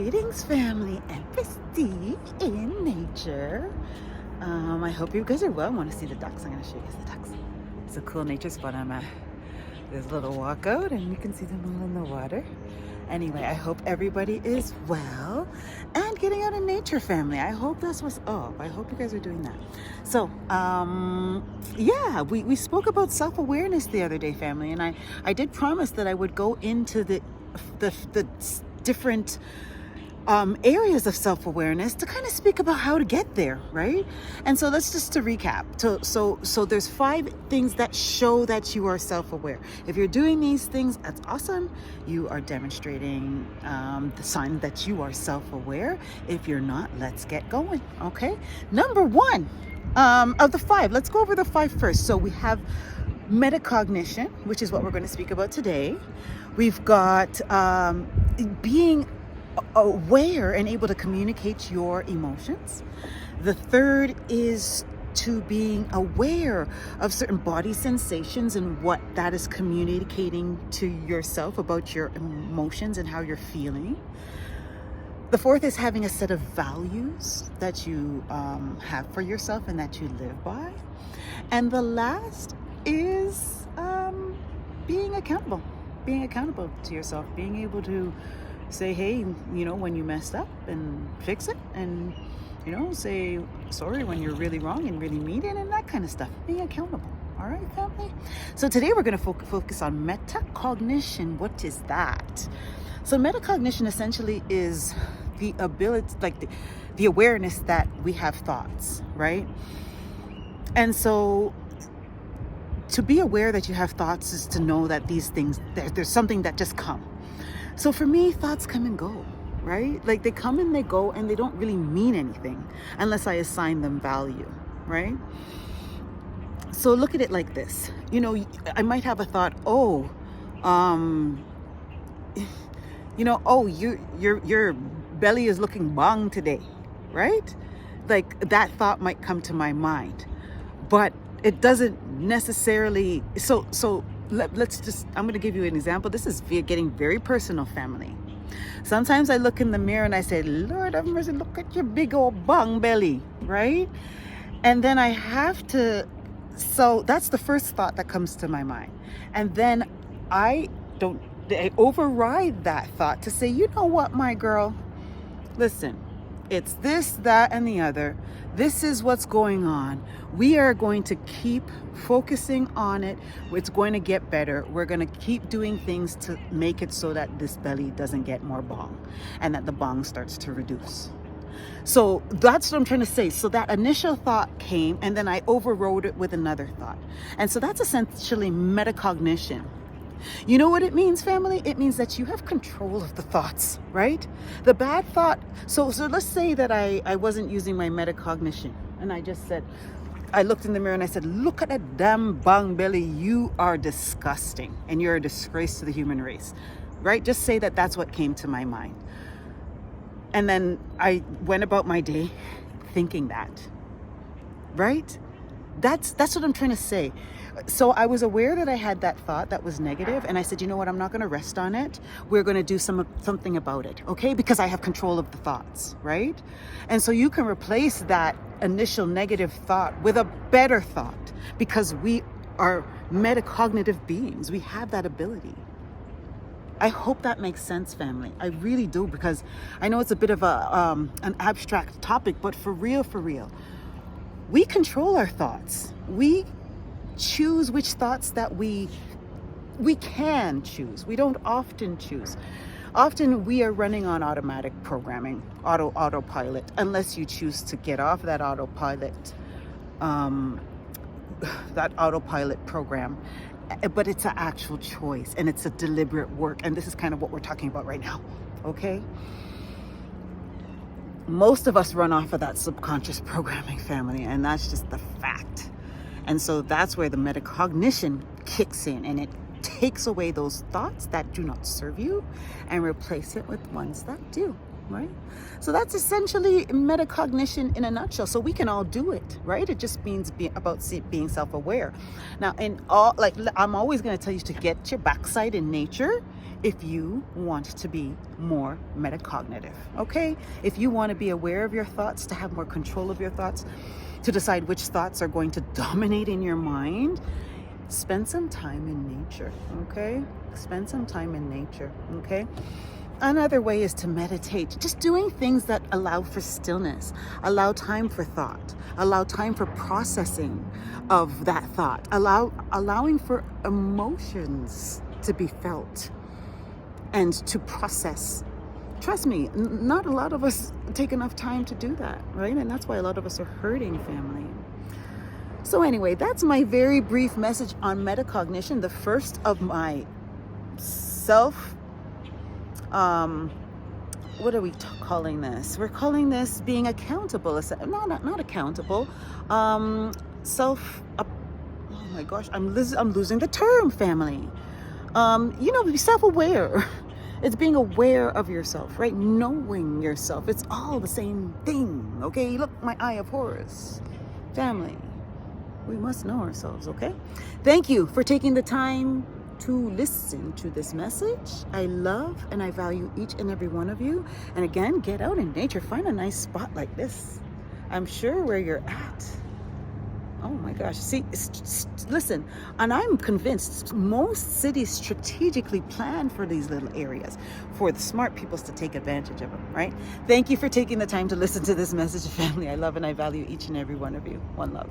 Greetings, family and prestige in nature. I hope you guys are well. I want to see the ducks. I'm going to show you guys the ducks. It's a cool nature spot I'm at. There's a little walkout and you can see them all in the water. Anyway, I hope everybody is well and getting out in nature, family. I hope that's what's up. I hope you guys are doing that. So, yeah, we spoke about self-awareness the other day, family, and I did promise that I would go into the different areas of self-awareness to kind of speak about how to get there, right? And so let's just to recap. So there's 5 things that show that you are self-aware. If you're doing these things, that's awesome. You are demonstrating the sign that you are self-aware. If you're not, let's get going, okay? Number 1 of the 5, let's go over the 5 first. So we have metacognition, which is what we're going to speak about today. We've got being aware and able to communicate your emotions. The third is to being aware of certain body sensations and what that is communicating to yourself about your emotions and how you're feeling. The fourth is having a set of values that you have for yourself and that you live by. And the last is being accountable to yourself, being able to say, hey, you know, when you messed up and fix it, and, you know, say sorry when you're really wrong and really mean it, and that kind of stuff. Being accountable. All right, family? So today we're going to focus on metacognition. What is that? So metacognition essentially is the ability, like the awareness that we have thoughts, right? And so to be aware that you have thoughts is to know that these things, there's something that just come. So for me, thoughts come and go, right? Like they come and they go and they don't really mean anything unless I assign them value, right? So look at it like this. You know, I might have a thought, your belly is looking bang today, right? Like that thought might come to my mind, but it doesn't necessarily, let's just, I'm going to give you an example. This is getting very personal, family. Sometimes I look in the mirror and I say, Lord have mercy, look at your big old bung belly, right? And then I have to, so that's the first thought that comes to my mind. And then I override that thought to say, you know what, my girl, listen, it's this, that, and the other. This is what's going on. We are going to keep focusing on it. It's going to get better. We're going to keep doing things to make it so that this belly doesn't get more bong and that the bong starts to reduce. So that's what I'm trying to say. So that initial thought came and then I overrode it with another thought. And so that's essentially metacognition. You know what it means, family? It means that you have control of the thoughts, right? The bad thought. So let's say that I wasn't using my metacognition and I just said, I looked in the mirror and I said, look at that damn bung belly. You are disgusting and you're a disgrace to the human race, right? Just say that that's what came to my mind. And then I went about my day thinking that, right? That's what I'm trying to say. So I was aware that I had that thought that was negative, and I said, you know what, I'm not going to rest on it. We're going to do something about it, okay? Because I have control of the thoughts, right? And so you can replace that initial negative thought with a better thought because we are metacognitive beings. We have that ability. I hope that makes sense, family. I really do, because I know it's a bit of an abstract topic, but for real, we control our thoughts. We choose which thoughts that we can choose. We don't often choose. Often we are running on automatic programming, autopilot, unless you choose to get off that autopilot program. But it's an actual choice and it's a deliberate work. And this is kind of what we're talking about right now. Okay? Most of us run off of that subconscious programming, family, and that's just the fact. And so that's where the metacognition kicks in and it takes away those thoughts that do not serve you and replace it with ones that do. right? So that's essentially metacognition in a nutshell. So we can all do it, right? It just means being self-aware. Now, I'm always going to tell you to get your backside in nature if you want to be more metacognitive, okay? If you want to be aware of your thoughts, to have more control of your thoughts, to decide which thoughts are going to dominate in your mind, spend some time in nature, okay? Spend some time in nature, okay? Another way is to meditate, just doing things that allow for stillness, allow time for thought, allow time for processing of that thought, allowing for emotions to be felt and to process. Trust me, not a lot of us take enough time to do that, right? And that's why a lot of us are hurting, family. So anyway, that's my very brief message on metacognition, the first of my what are we calling this? We're calling this being accountable. Not accountable. Oh my gosh, I'm losing the term, family. Be self-aware. It's being aware of yourself, right? Knowing yourself. It's all the same thing, okay? Look, my eye of Horus. Family, we must know ourselves, okay? Thank you for taking the time to listen to this message. I love and I value each and every one of you. And again, get out in nature. Find a nice spot like this. I'm sure where you're at. Oh my gosh. See, listen, and I'm convinced most cities strategically plan for these little areas for the smart peoples to take advantage of them, right? Thank you for taking the time to listen to this message, family. I love and I value each and every one of you. One love.